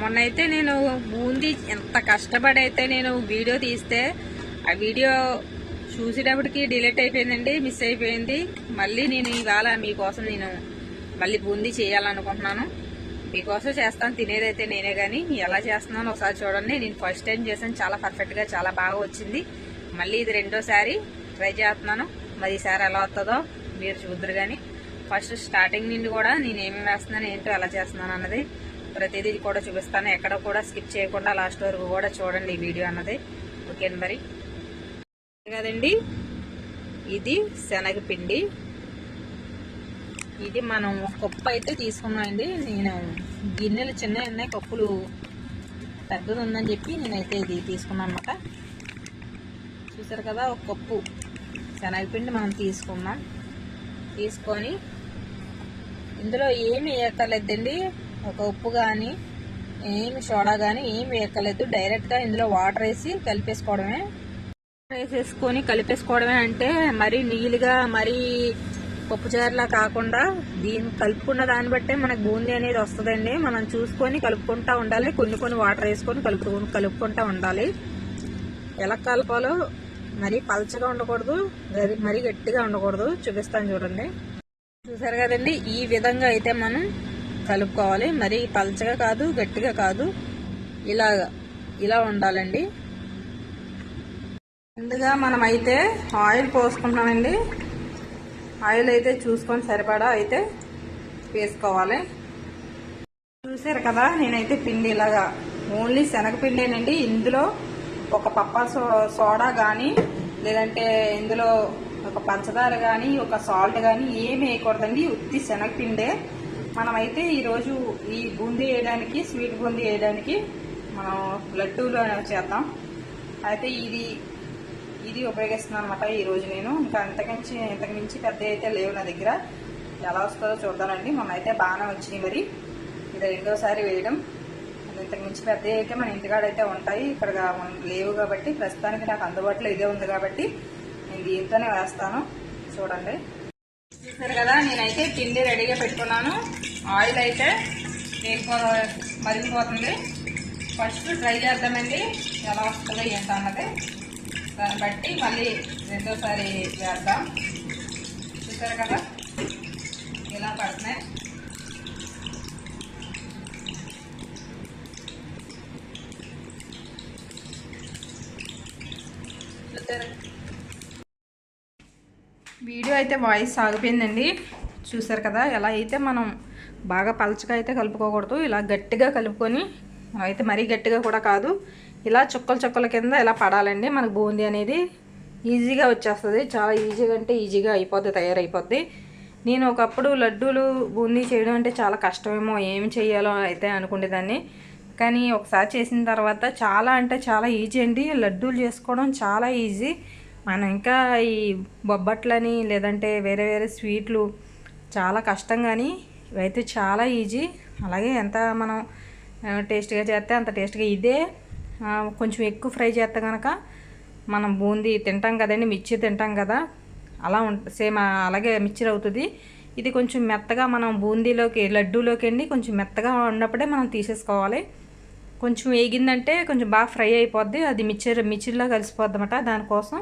మొన్నైతే నేను బూందీ ఎంత కష్టపడి అయితే నేను వీడియో తీస్తే ఆ వీడియో చూసేటప్పటికి డిలీట్ అయిపోయిందండి, మిస్ అయిపోయింది. మళ్ళీ నేను ఇవాళ మీకోసం నేను మళ్ళీ బూందీ చేయాలనుకుంటున్నాను. మీకోసం చేస్తాను, తినేదైతే నేనే. కానీ ఎలా చేస్తున్నాను ఒకసారి చూడండి. నేను ఫస్ట్ టైం చేశాను, చాలా పర్ఫెక్ట్గా చాలా బాగా వచ్చింది. మళ్ళీ ఇది రెండోసారి ట్రై చేస్తున్నాను. మరి ఈసారి ఎలా వస్తుందో మీరు చూద్దరు. కానీ ఫస్ట్ స్టార్టింగ్ నుండి కూడా నేను ఏమేమి వేస్తున్నాను, ఏంటో ఎలా చేస్తున్నాను అన్నది ప్రతిదీ కూడా చూపిస్తాను. ఎక్కడ కూడా స్కిప్ చేయకుండా లాస్ట్ వరకు కూడా చూడండి ఈ వీడియో అన్నది. ఓకే మరి కదండి. ఇది శనగపిండి. ఇది మనం కప్పు అయితే తీసుకున్నామండి. నేను గిన్నెలు చిన్నవి ఉన్నాయి, కప్పులు పెద్దది ఉందని చెప్పి నేనైతే ఇది తీసుకున్నాను అనమాట. చూసారు కదా, ఒక కప్పు శనగపిండి మనం తీసుకున్నాం. తీసుకొని ఇందులో ఏమి వేయక్కర్లేదండి, ఒక ఉప్పు కానీ ఏమి సోడా కానీ ఏమి వేయక్కర్లేదు. డైరెక్ట్గా ఇందులో వాటర్ వేసి కలిపేసుకోవడమే. వేసేసుకొని కలిపేసుకోవడమే. అంటే మరీ నీళ్ళుగా మరీ పప్పుచారులా కాకుండా దీన్ని కలుపుకున్న దాన్ని బట్టే మనకు బూందీ అనేది వస్తుందండి. మనం చూసుకొని కలుపుకుంటా ఉండాలి. కొన్ని వాటర్ వేసుకొని కలుపుకుంటా ఉండాలి. ఎలా కలపాలో, మరీ పలచగా ఉండకూడదు, మరీ గట్టిగా ఉండకూడదు. చూపిస్తాను చూడండి. చూసారు కదండి, ఈ విధంగా అయితే మనం కలుపుకోవాలి. మరీ పలచగా కాదు, గట్టిగా కాదు, ఇలా ఉండాలండి. ముందుగా మనం అయితే ఆయిల్ పోసుకుంటామండి. ఆయిల్ అయితే చూసుకొని సరిపడా అయితే వేసుకోవాలి. చూసారు కదా, నేనైతే పిండి ఇలాగా ఓన్లీ శనగపిండేనండి. ఇందులో ఒక పప్ప సోడా కానీ, లేదంటే ఇందులో ఒక పంచదార కానీ, ఒక సాల్ట్ కానీ ఏమి వేయకూడదండి. ఉత్తి శనగపిండే. మనమైతే ఈరోజు ఈ బూందీ వేయడానికి, స్వీట్ బూందీ వేయడానికి మనం లడ్డూలు చేద్దాం. అయితే ఇది ఉపయోగిస్తున్నాను అనమాట ఈరోజు నేను. ఇంకా ఇంతకు మించి పెద్ద అయితే లేవు నా దగ్గర. ఎలా వస్తుందో చూద్దానండి. మొన్నైతే బాగానే వచ్చినాయి. మరి ఇది రెండోసారి వేయడం. ఇంతకు మించి పెద్ద అయితే మన ఇంటికాడైతే ఉంటాయి, ఇక్కడ లేవు కాబట్టి ప్రస్తుతానికి నాకు అందుబాటులో ఇదే ఉంది కాబట్టి నేను దీంతోనే వేస్తాను. చూడండి. చూసారు కదా, నేనైతే పిండి రెడీగా పెట్టుకున్నాను. ఆయిల్ అయితే మరిగిపోతుంది. ఫస్ట్ ట్రై చేద్దామండి ఎలా వస్తుందో ఏంటన్నది. దాన్ని బట్టి మళ్ళీ రెండోసారి వేద్దాం. చూసారు కదా, ఇలా పడుతున్నాయి. వీడియో అయితే వాయిస్ ఆగిపోయిందండి. చూసారు కదా, ఎలా అయితే మనం బాగా పలచగా అయితే కలుపుకోకూడదు. ఇలా గట్టిగా కలుపుకొని, అయితే మరీ గట్టిగా కూడా కాదు, ఇలా చుక్కల కింద ఇలా పడాలండి. మనకు బూందీ అనేది ఈజీగా వచ్చేస్తుంది. చాలా ఈజీగా అంటే ఈజీగా అయిపోద్ది, తయారైపోద్ది. నేను ఒకప్పుడు లడ్డూలు బూందీ చేయడం అంటే చాలా కష్టమేమో, ఏమి చేయాలో అయితే అనుకునేదాన్ని. కానీ ఒకసారి చేసిన తర్వాత చాలా అంటే చాలా ఈజీ అండి. లడ్డూలు చేసుకోవడం చాలా ఈజీ. మనం ఇంకా ఈ బొబ్బట్లని లేదంటే వేరే స్వీట్లు చాలా కష్టం, కానీ ఇవైతే చాలా ఈజీ. అలాగే ఎంత మనం టేస్ట్గా చేస్తే అంత టేస్ట్గా. ఇదే కొంచెం ఎక్కువ ఫ్రై చేస్తే కనుక మనం బూందీ తింటాం కదండి, మిర్చి తింటాం కదా, అలా సేమ్ అలాగే మిక్చర్ అవుతుంది. ఇది కొంచెం మెత్తగా మనం బూందీలోకి లడ్డూలోకి అండి కొంచెం మెత్తగా ఉన్నప్పుడే మనం తీసేసుకోవాలి. కొంచెం వేగిందంటే కొంచెం బాగా ఫ్రై అయిపోద్ది, అది మిర్చిలో కలిసిపోద్ది అన్నమాట. దానికోసం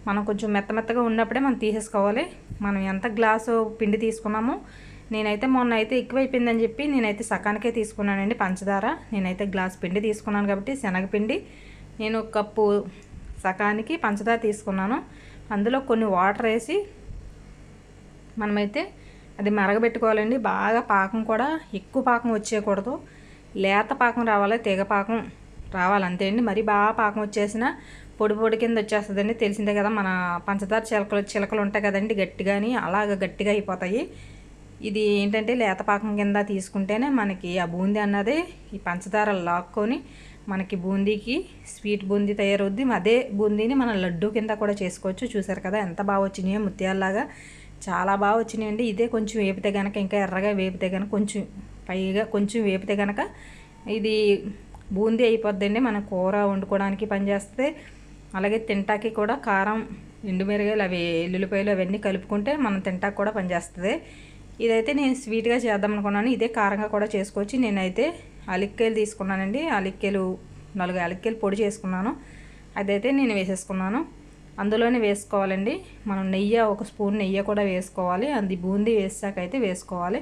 మనం కొంచెం మెత్తగా ఉన్నప్పుడే మనం తీసేసుకోవాలి. మనం ఎంత గ్లాసు పిండి తీసుకున్నామో, నేనైతే మొన్న అయితే ఎక్కువైపోయిందని చెప్పి నేనైతే సకానికే తీసుకున్నానండి పంచదార. నేనైతే గ్లాస్ పిండి తీసుకున్నాను కాబట్టి శనగపిండి నేను కప్పు సకానికి పంచదార తీసుకున్నాను. అందులో కొన్ని వాటర్ వేసి మనమైతే అది మరగబెట్టుకోవాలండి. బాగా పాకం కూడా ఎక్కువ పాకం వచ్చేయకూడదు, లేత పాకం రావాలి, తీగ పాకం రావాలి, అంతే అండి. మరి బాగా పాకం వచ్చేసిన పొడి కింద వచ్చేస్తుందండి. తెలిసిందే కదా, మన పంచదార చిలకలు ఉంటాయి కదండి, గట్టిగాని అలాగ గట్టిగా అయిపోతాయి. ఇది ఏంటంటే లేత పాకం కింద తీసుకుంటేనే మనకి ఆ బూందీ అన్నది ఈ పంచదార లాక్కొని మనకి బూందీకి స్వీట్ బూందీ తయారవుద్ది. అదే బూందీని మనం లడ్డు కింద కూడా చేసుకోవచ్చు. చూసారు కదా ఎంత బాగా వచ్చినాయో, ముత్యాలలాగా చాలా బాగా వచ్చినాయండి. ఇదే కొంచెం వేపితే కనుక, ఇంకా ఎర్రగా వేపితే కనుక, కొంచెం పైగా కొంచెం వేపితే కనుక ఇది బూందీ అయిపోద్దండి. మన కూర వండుకోవడానికి పనిచేస్తే, అలాగే తింటాకి కూడా కారం, ఎండుమిరగాయలు, అవి ఎల్లుల్లిపాయలు అవన్నీ కలుపుకుంటే మనం తింటాకి కూడా పనిచేస్తుంది. ఇదైతే నేను స్వీట్గా చేద్దాం అనుకున్నాను. ఇదే కారంగా కూడా చేసుకోవచ్చు. నేనైతే అలిక్కాయలు తీసుకున్నానండి. అలిక్కాయలు 4 అలిక్కాయలు పొడి చేసుకున్నాను. అదైతే నేను వేసేసుకున్నాను. అందులోనే వేసుకోవాలండి. మనం నెయ్యి, 1 స్పూన్ నెయ్యి కూడా వేసుకోవాలి. అది బూందీ వేసాక అయితే వేసుకోవాలి.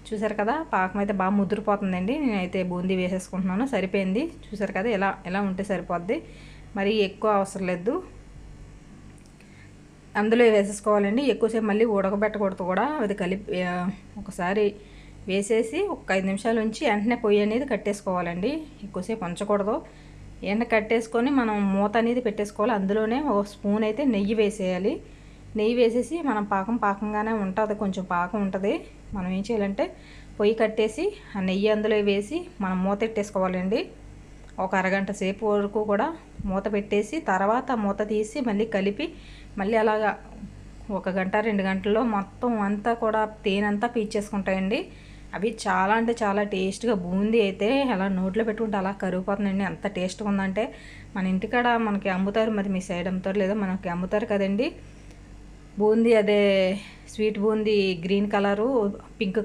చూసారు కదా, పాకం అయితే బాగా ముదిరిపోతుందండి. నేనైతే బూందీ వేసేసుకుంటున్నాను. సరిపోయింది. చూసారు కదా, ఎలా ఉంటే సరిపోద్ది. మరి ఎక్కువ అవసరం లేదు. అందులో వేసేసుకోవాలండి. ఎక్కువసేపు మళ్ళీ ఉడకబెట్టకూడదు కూడా. అది కలిపి ఒకసారి వేసేసి ఒక 5 నిమిషాల నుంచి వెంటనే పొయ్యి అనేది కట్టేసుకోవాలండి. ఎక్కువసేపు ఉంచకూడదు. ఎండ కట్టేసుకొని మనం మూత అనేది పెట్టేసుకోవాలి. అందులోనే 1 స్పూన్ అయితే నెయ్యి వేసేయాలి. నెయ్యి వేసేసి మనం పాకంగానే ఉంటుంది, కొంచెం పాకం ఉంటుంది. మనం ఏం చేయాలంటే పొయ్యి కట్టేసి ఆ నెయ్యి అందులో వేసి మనం మూత పెట్టేసుకోవాలండి. ఒక అరగంట సేపు వరకు కూడా మూత పెట్టేసి తర్వాత మూత తీసి మళ్ళీ కలిపి మళ్ళీ అలాగా 1 గంట 2 గంటల్లో మొత్తం అంతా కూడా తేనంతా పీల్చేసుకుంటాయండి. అవి చాలా అంటే చాలా టేస్ట్గా బూందీ అయితే అలా నోట్లో పెట్టుకుంటే అలా కరిగిపోతుందండి. అంత టేస్ట్గా ఉందంటే మన ఇంటికాడ మనకి అమ్ముతారు, మరి మీ సైడ్ అమ్ముతారు లేదో మనకి అమ్ముతారు కదండి బూందీ. అదే sweet boondi green colour, pink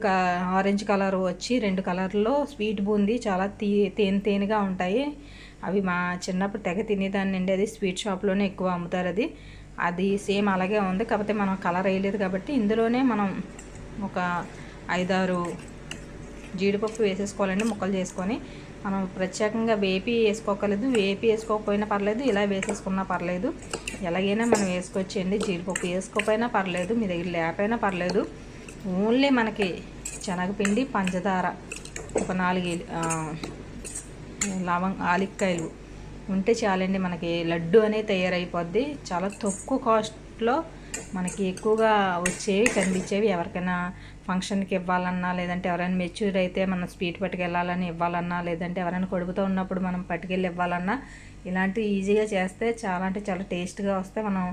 orange colour వచ్చి 2 కలర్లో స్వీట్ బూందీ చాలా తేనెగా ఉంటాయి. అవి మా చిన్నప్పుడు తెగ తినేదాన్ని అండి. అది స్వీట్ షాప్లోనే ఎక్కువ అమ్ముతారు. అది సేమ్ అలాగే ఉంది. కాకపోతే మనం కలర్ వేయలేదు కాబట్టి ఇందులోనే మనం ఒక 5-6 జీడిపప్పు వేసేసుకోవాలండి. ముక్కలు చేసుకొని మనం ప్రత్యేకంగా వేపి వేసుకోకలేదు, వేపి వేసుకోకపోయినా పర్లేదు, ఇలా వేసేసుకున్నా పర్లేదు. ఎలాగైనా మనం వేసుకోవచ్చండి. జీడిపప్పు వేసుకోకపోయినా పర్లేదు, మీ దగ్గర లేకపోయినా పర్లేదు. ఓన్లీ మనకి శనగపిండి, పంచదార, ఒక 4 ఆలిక్కాయలు ఉంటే చాలండి. మనకి లడ్డు అనేది తయారైపోద్ది. చాలా తక్కువ కాస్ట్లో మనకి ఎక్కువగా వచ్చేవి కనిపించేవి. ఎవరికైనా ఫంక్షన్కి ఇవ్వాలన్నా, లేదంటే ఎవరైనా మెచ్యూర్ అయితే మనం స్వీట్ పట్టుకెళ్ళాలని ఇవ్వాలన్నా, లేదంటే ఎవరైనా కొడుకుతో ఉన్నప్పుడు మనం పట్టుకెళ్ళి ఇవ్వాలన్నా ఇలాంటివి ఈజీగా చేస్తే చాలా అంటే చాలా టేస్ట్గా వస్తాయి. మనం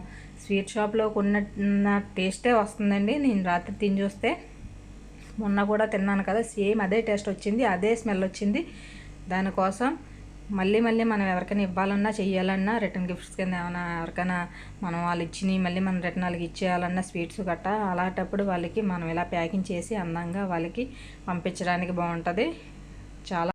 స్వీట్ షాప్లో కొన్న టేస్టే వస్తుందండి. నేను రాత్రి తిని చూస్తే మొన్న కూడా తిన్నాను కదా, సేమ్ అదే టేస్ట్ వచ్చింది, అదే స్మెల్ వచ్చింది. దానికోసం మళ్ళీ మనం ఎవరికైనా ఇవ్వాలన్నా చెయ్యాలన్నా రిటర్న్ గిఫ్ట్స్ కింద ఏమైనా ఎవరికైనా మనం వాళ్ళు ఇచ్చినవి మళ్ళీ మనం రిటర్న్ వాళ్ళకి ఇచ్చేయాలన్నా స్వీట్స్ గట్ట అలాంటప్పుడు వాళ్ళకి మనం ఇలా ప్యాకింగ్ చేసి అందంగా వాళ్ళకి పంపించడానికి బాగుంటుంది. చాలా